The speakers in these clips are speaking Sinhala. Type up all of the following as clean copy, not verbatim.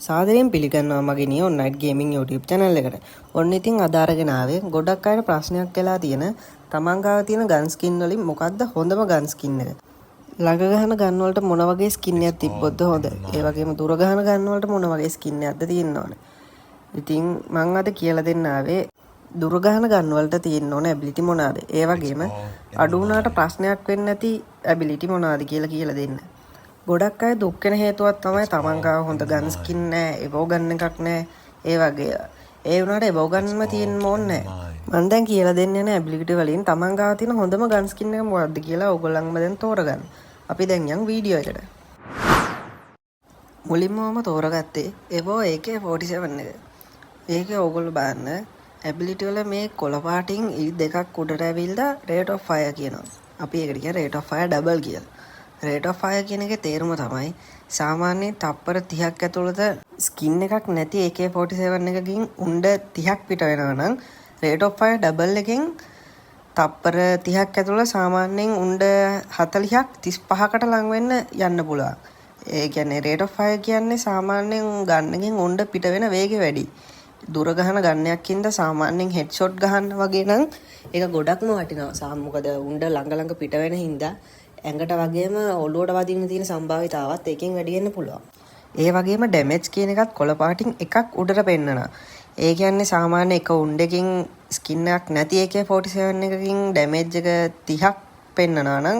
සාදරයෙන් පිළිගන්නවා මගේ නියොන් නයිට් ගේමින් YouTube channel එකට. ඔන්න ඉතින් අද අරගෙන ආවේ ගොඩක් අයට ප්‍රශ්නයක් වෙලා තියෙන තමන් ගාව තියෙන ගන් ස්කින් වලින් මොකක්ද හොඳම ගන් ස්කින් එක. ළඟ ගහන ගන් වලට මොන වගේ ස්කින් එකක් තිබ්බොත්ද හොඳ? ඒ වගේම දුර ගහන ගන් වලට මොන වගේ ස්කින් එකක්ද තියෙන්න ඕනේ? ඉතින් මම අද කියලා දෙන්න ආවේ දුර ගහන ගන් වලට තියෙන්න ඕන ඇබිලිටි මොනවාද? ඒ වගේම අඩු වුණාට ප්‍රශ්නයක් වෙන්නේ නැති ඇබිලිටි මොනවාද කියලා දෙන්න. ගොඩක් අය දුක් වෙන හේතුවක් තමයි තමන් ගාව හොඳ ගන් ස්කින් නැහැ, එවෝ ගන්න එකක් නැහැ. ඒ වගේ. ඒ වුණාට එවෝ ගන්නම තියෙන්න ඕනේ නැහැ. මම දැන් කියලා දෙන්නේ නැහැ ඇබිලිටි වලින් තමන් ගාව තියෙන හොඳම ගන් ස්කින් එක මොකක්ද කියලා ඕගොල්ලන්ම දැන් තෝරගන්න. අපි දැන් යන් වීඩියෝ එකට. මුලින්ම මම තෝරගත්තේ එවෝ AK47 එක. ඒකේ ඕගොල්ලෝ බලන්න ඇබිලිටි වල මේ කොළ පාටින් දෙකක් උඩට ඇවිල්ලා rate of fire කියනවා. අපි ඒකට කියන rate of fire double කියලා. rate of fire කියන එකේ තේරුම තමයි සාමාන්‍යයෙන් තප්පර 30ක් ඇතුළත ස්කින් එකක් නැති AK47 එකකින් උණ්ඩ 30ක් පිට වෙනවා නම් rate of fire double එකෙන් තප්පර 30ක් ඇතුළත සාමාන්‍යයෙන් උණ්ඩ 40ක් 35කට ලං වෙන්න යන්න පුළුවන්. ඒ කියන්නේ rate of fire කියන්නේ සාමාන්‍යයෙන් ගන්න එකෙන් උණ්ඩ පිට වෙන වේගය වැඩි. දුර ගහන ගන්නයක් හින්දා සාමාන්‍යයෙන් හෙඩ්ෂොට් ගහන්න වගේ නම් ඒක ගොඩක්ම වටිනවා. මොකද උණ්ඩ ළඟ පිට වෙන හින්දා ඇඟට වගේම ඔළුවට වදින්න තියෙන සම්භාවිතාවත් එකෙන් වැඩි වෙන්න පුළුවන්. ඒ වගේම ඩැමේජ් කියන එකත් කොළ පාටින් එකක් උඩට පෙන්නනවා. ඒ කියන්නේ සාමාන්‍ය එක උණ්ඩකින් ස්කින් එකක් නැති AK47 එකකින් ඩැමේජ් එක 30ක් පෙන්නනවා නම්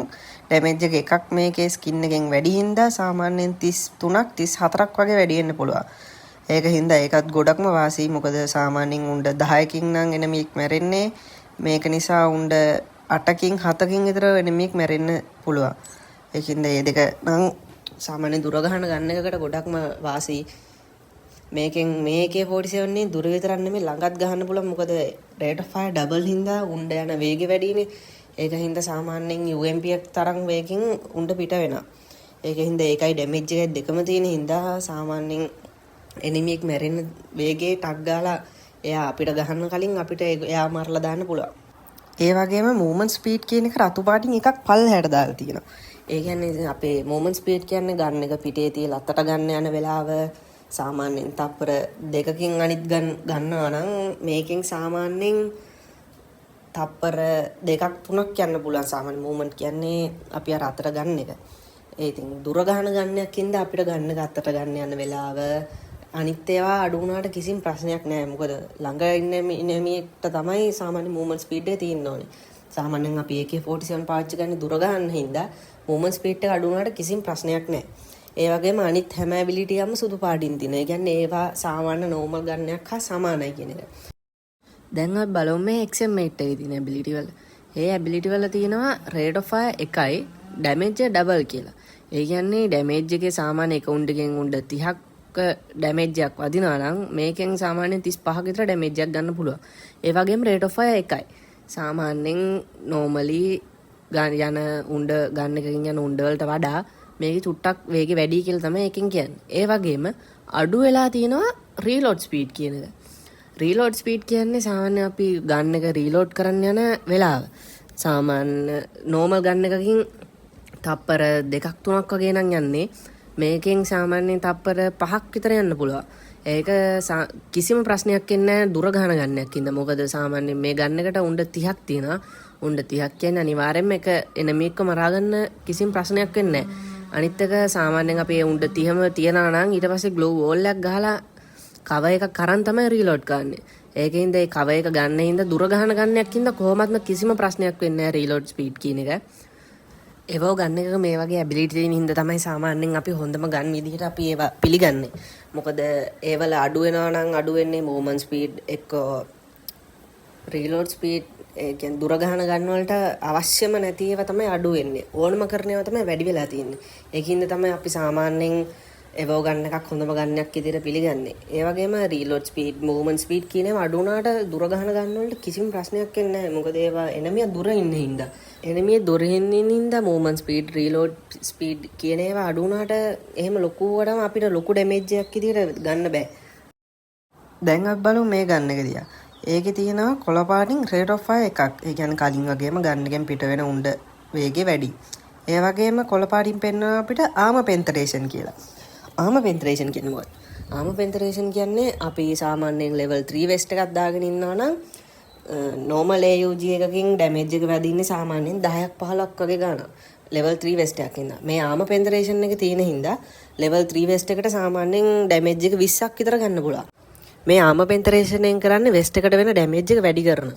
ඩැමේජ් එක එකක් මේකේ ස්කින් එකෙන් වැඩි හින්දා සාමාන්‍යයෙන් 33ක් 34ක් වගේ වැඩි වෙන්න පුළුවන්. ඒක හින්දා ඒකත් ගොඩක්ම වාසි. මොකද සාමාන්‍යයෙන් උණ්ඩ 10කින් නම් එනමික් මැරෙන්නේ. මේක නිසා උණ්ඩ 8කින් 7කින් විතර එනමික් මැරෙන්න පුළුවන්. ඒකින්ද මේ දෙක නම් සාමාන්‍ය දුර ගහන ගන්න එකකට ගොඩක්ම වාසි. මේකෙන් මේකේ 47 නේ දුර විතරක් නෙමෙයි ළඟත් ගහන්න පුළුවන්. මොකද rate of fire double හින්දා උණ්ඩ යන වේගය වැඩිනේ. ඒක හින්දා සාමාන්‍යයෙන් UMP එක තරම් වේගකින් උණ්ඩ පිට වෙනවා. ඒක හින්දා ඒකයි ඩැමේජ් එක දෙකම තියෙන හින්දා සාමාන්‍යයෙන් එනිමික් මැරෙන්න වේගේ ටක් ගාලා එයා අපිට ගහන්න කලින් අපිට එයා මරලා දාන්න පුළුවන්. ඒ වගේම මූවමන්ට් ස්පීඩ් කියන එක රතු පාටින් එකක් පල්ලෙහාට දාලා තියෙනවා. ඒ කියන්නේ අපේ මූවමන්ට් ස්පීඩ් කියන්නේ ගන්න එක පිටේ තියලා අතට ගන්න යන වෙලාව සාමාන්‍යයෙන් තප්පර 2කින් අනිත් ගන්නවා නම් මේකෙන් සාමාන්‍යයෙන් තප්පර 2ක් 3ක් යන්න පුළුවන්. සාමාන්‍ය මූවමන්ට් කියන්නේ අපි අර අතට ගන්න එක. ඒ ඉතින් දුර ගහන ගන්නයක් හින්දා අපිට ගන්න එක අතට ගන්න යන වෙලාව අනිත් ඒවා අඩු වුණාට කිසිම ප්‍රශ්නයක් නැහැ. මොකද ළඟ ඉන්න එනිමියට තමයි සාමාන්‍ය මූවමන්ට් ස්පීඩ් එක තියෙන්න ඕනේ. සාමාන්‍යයෙන් අපි AK47 පාවිච්චි කරන්නේ දුර ගන්න හින්දා මූවමන්ට් ස්පීඩ් එක අඩු වුණාට කිසිම ප්‍රශ්නයක් නැහැ. ඒ වගේම අනිත් හැම ඇබිලිටි එකම සුදු පාටින් තියෙනවා. ඒ කියන්නේ ඒවා සාමාන්‍ය නෝමල් ගන්නයක් හා සමානයි කියන එක. දැන් අපි බලමු මේ XM8 එකේ තියෙන ඇබිලිටි වල. ඒ ඇබිලිටි වල තියෙනවා rate of fire 1යි damage double කියලා. ඒ කියන්නේ ඩැමේජ් එකේ සාමාන්‍ය එක උණ්ඩකින් උණ්ඩ 30ක් ඩැමේජ් එකක් වදිනවා නම් මේකෙන් සාමාන්‍යයෙන් 35ක විතර ඩැමේජ් එකක් ගන්න පුළුවන්. ඒ වගේම rate of fire 1යි. සාමාන්‍යයෙන් normally යන උණ්ඩ ගන්න එකකින් යන උණ්ඩ වලට වඩා මේකේ චුට්ටක් වේගෙ වැඩි කියලා තමයි එකෙන් කියන්නේ. ඒ වගේම අඩු වෙලා තියෙනවා reload speed කියන එක. reload speed කියන්නේ සාමාන්‍ය අපි ගන්න එක reload කරන්න යන වෙලාව. සාමාන්‍ය normal ගන්න එකකින් තප්පර 2ක් 3ක් වගේ නම් යන්නේ. මේකෙන් සාමාන්‍යයෙන් තප්පර 5ක් විතර යන්න පුළුවන්. ඒක කිසිම ප්‍රශ්නයක් වෙන්නේ නැහැ දුර ගහන ගන්නයක් ඉඳ. මොකද සාමාන්‍යයෙන් මේ ගන්න එකට උණ්ඩ 30ක් තියෙනවා. උණ්ඩ 30ක් කියන්නේ අනිවාර්යෙන්ම එක එනමික්ක මරා ගන්න කිසිම ප්‍රශ්නයක් වෙන්නේ නැහැ. අනිත් එක සාමාන්‍යයෙන් අපි උණ්ඩ 30ම තියනවා නම් ඊට පස්සේ ග්ලෝ වෝල් එකක් ගහලා කවර් එකක් කරන් තමයි රීලෝඩ් කරන්නේ. ඒකින්ද ඒ කවර් එක ගන්න හින්දා දුර ගහන ගන්නයක් හින්දා කොහොමත්ම කිසිම ප්‍රශ්නයක් වෙන්නේ නැහැ රීලෝඩ් ස්පීඩ් කියන එක. ඒවෝ ගන්න එක මේ වගේ ඇබිලිටි තියෙන හින්දා තමයි සාමාන්‍යයෙන් අපි හොඳම ගන් විදිහට අපි ඒවා පිළිගන්නේ. මොකද ඒවල අඩු වෙනවා නම් අඩු වෙන්නේ මූවමන්ට් ස්පීඩ් එක්ක රීලෝඩ් ස්පීඩ් ඒ කියන්නේ දුර ගහන ගන්න වලට අවශ්‍යම නැති ඒවා තමයි අඩු වෙන්නේ. ඕනම කරන ඒවා තමයි වැඩි වෙලා තියෙන්නේ. ඒකින්ද තමයි අපි සාමාන්‍යයෙන් ඒවෝ ගන්න එකක් හොඳම ගන්නයක් විදිහට පිළිගන්නේ. ඒ වගේම රීලෝඩ් ස්පීඩ් මූවමන්ට් ස්පීඩ් කියන ඒවා අඩු වුණාට දුර ගහන ගන්න වලට කිසිම ප්‍රශ්නයක් වෙන්නේ නැහැ. මොකද ඒවා එනමිය දුර ඉන්න හින්දා එනමිය දුර ඉන්න හින්දා මූවමන්ට් ස්පීඩ් රීලෝඩ් ස්පීඩ් කියන ඒවා අඩු වුණාට එහෙම ලොකුවටම අපිට ලොකු ඩැමේජ් එකක් විදිහට ගන්න බෑ. දැන් අපි බලමු මේ ගන්න එක දිහා. ඒකේ තියෙනවා කොළ පාටින් rate of fire එකක්. ඒ කියන්නේ කලින් වගේම ගන්න එකෙන් පිට වෙන උණ්ඩ වේගය වැඩි. ඒ වගේම කොළ පාටින් පෙන්වනවා අපිට armor penetration කියලා. armor penetration කියන්නේ මොකක්ද? ආම පෙන්තරේෂන් කියන්නේ අපි සාමාන්‍යයෙන් level 3 vest එකක් දාගෙන ඉන්නවා නම් normal AUG එකකින් damage එක වැදින්නේ සාමාන්‍යයෙන් 10ක් 15ක් වගේ ගන්න. level 3 vest එකක් ඉඳලා. මේ ආම පෙන්තරේෂන් එක තියෙන හින්දා level 3 vest එකට සාමාන්‍යයෙන් damage එක 20ක් විතර ගන්න පුළුවන්. මේ ආම පෙන්තරේෂන් එකෙන් කරන්නේ vest එකට වෙන damage එක වැඩි කරන.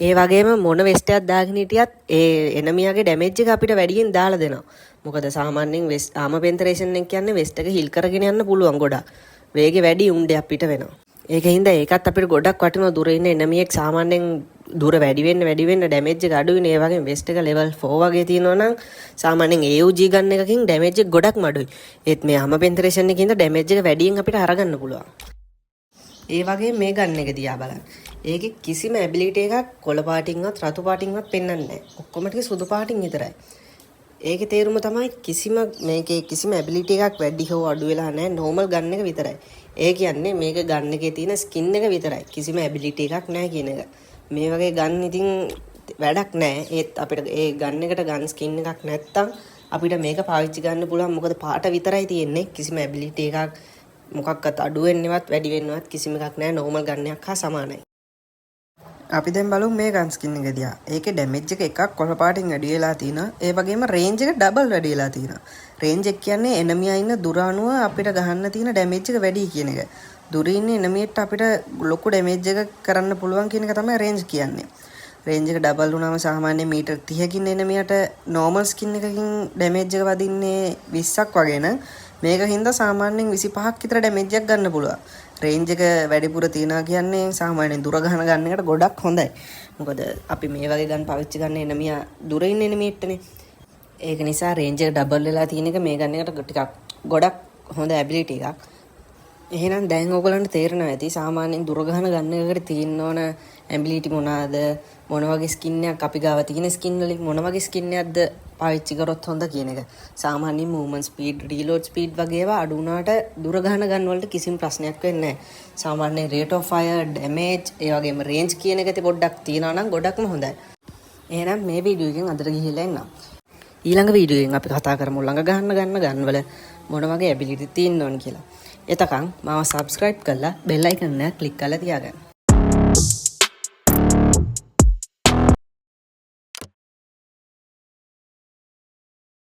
ඒ වගේම මොන vest එකක් දාගෙන හිටියත් ඒ එනමියාගේ damage එක අපිට වැඩියෙන් දාලා දෙනවා. මොකද සාමාන්‍යයෙන් ආම පෙන්තරේෂන් එක කියන්නේ vest එක හිල් කරගෙන යන්න පුළුවන් ගොඩක්. වේගෙ වැඩි උණ්ඩයක් පිට වෙනවා. ඒකින්ද ඒකත් අපිට ගොඩක් වටිනවා දුර ඉන්න එනමියෙක් සාමාන්‍යයෙන් දුර වැඩි වෙන්න damage එක අඩු වෙන ඒ වගේ vest එක level 4 වගේ තියෙනවා නම් සාමාන්‍යයෙන් AUG ගන්න එකකින් damage එක ගොඩක් අඩුයි. ඒත් මේ ආම පෙන්තරේෂන් එකකින්ද damage එක වැඩියෙන් අපිට අරගන්න පුළුවන්. ඒ වගේ මේ ගන්න එක දිහා බලන්න. ඒකේ කිසිම ability එකක් කොළ පාටින්වත් රතු පාටින්වත් පෙන්වන්නේ නැහැ. ඔක්කොම ටික සුදු පාටින් විතරයි. ඒකේ තේරුම තමයි මේකේ කිසිම ability එකක් වැඩි හෝ අඩු වෙලා නැහැ. normal ගන්න එක විතරයි. ඒ කියන්නේ මේක ගන්න එකේ තියෙන skin එක විතරයි. කිසිම ability එකක් නැහැ කියන එක. මේ වගේ ගන්න ඉතින් වැඩක් නැහැ. ඒත් අපිට ඒ ගන්න එකට ගන් skin එකක් නැත්තම් අපිට මේක පාවිච්චි ගන්න පුළුවන්. මොකද පාට විතරයි තියෙන්නේ. කිසිම ability එකක් මොකක්වත් අඩු වෙන්නවත් වැඩි වෙන්නවත් කිසිම එකක් නැහැ. normal ගන්න එකක් හා සමානයි. අපි දැන් බලමු මේ ගන් ස්කින් එක දිහා. ඒකේ damage එක එකක් කොළ පාටින් වැඩි වෙලා තිනවා. ඒ වගේම range එක double වැඩි වෙලා තිනවා. range එක කියන්නේ enemy ඉන්න දුර අනුව අපිට ගහන්න තියෙන damage එක වැඩි කියන එක. දුර ඉන්න enemy-ට අපිට ලොකු damage එක කරන්න පුළුවන් කියන එක තමයි range කියන්නේ. range එක double වුණාම සාමාන්‍ය මීටර් 30කින් enemy-ට normal skin එකකින් damage එක වදින්නේ 20ක් වගේ නම් මේක හින්දා සාමාන්‍යයෙන් 25ක් විතර damage එකක් ගන්න පුළුවන්. range එක වැඩිපුර තියනවා කියන්නේ සාමාන්‍යයෙන් දුර ගන්න එකට ගොඩක් හොඳයි. මොකද අපි මේ වගේ ගන් පාවිච්චි කරන එනමියා දුර ඉන්න එනමියටනේ. ඒක නිසා range එක double වෙලා තියෙන එක මේ ගන්න එකට ටිකක් ගොඩක් හොඳ ability එකක්. එහෙනම් දැන් ඔයගලන්ට තේරෙනවා ඇති සාමාන්‍යයෙන් දුර ගන්න එකට තියෙන්න ඕන ability මොනවාද, මොන වගේ skin එකක් අපි ගාව තියෙන skin වලින් මොන වගේ skin එකක්ද පාවිච්චි කරොත් හොඳ කියන එක. සාමාන්‍යයෙන් movement speed, reload speed වගේ ඒවා අඩු වුණාට දුර ගන්න වලට කිසිම ප්‍රශ්නයක් වෙන්නේ නැහැ. සාමාන්‍යයෙන් rate of fire, damage, ඒ වගේම range කියන එක පොඩ්ඩක් තියනවා නම් ගොඩක්ම හොඳයි. එහෙනම් මේ වීඩියෝ එකෙන් අදට ගිහිල්ලා එන්නම්. ඊළඟ වීඩියෝ එකෙන් අපි කතා කරමු ළඟ ගන්න ගන් වල මොන වගේ ability තියෙන්න ඕන කියලා. එතකන් මාව subscribe කරලා bell icon එක click කරලා තියාගන්න.